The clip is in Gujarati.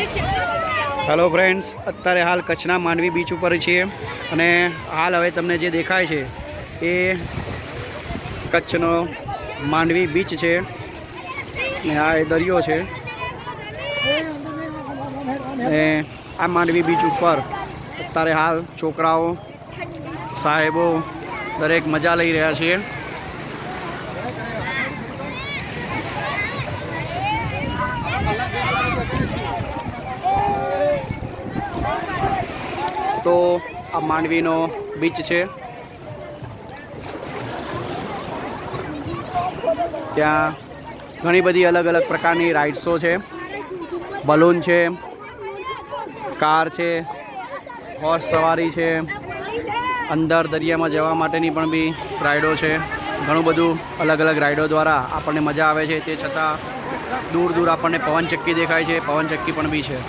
હેલો ફ્રેન્ડ્સ, અત્યારે હાલ કચ્છના માંડવી બીચ ઉપર છીએ અને હાલ હવે તમને જે દેખાય છે એ કચ્છનો માંડવી બીચ છે ને આ એ દરિયો છે ને આ માંડવી બીચ ઉપર અત્યારે હાલ છોકરાઓ સાહેબો દરેક મજા લઈ રહ્યા છીએ। તો આ માંડવીનો બીચ છે, ત્યાં ઘણી બધી અલગ અલગ પ્રકારની રાઇડ્સો છે, બલૂન છે, કાર છે, હોર્સ સવારી છે, અંદર દરિયામાં જવા માટેની પણ બી રાઇડો છે। ઘણું બધું અલગ અલગ રાઇડો દ્વારા આપણને મજા આવે છે। તે છતાં દૂર દૂર આપણને પવનચક્કી દેખાય છે, પવનચક્કી પણ બી છે।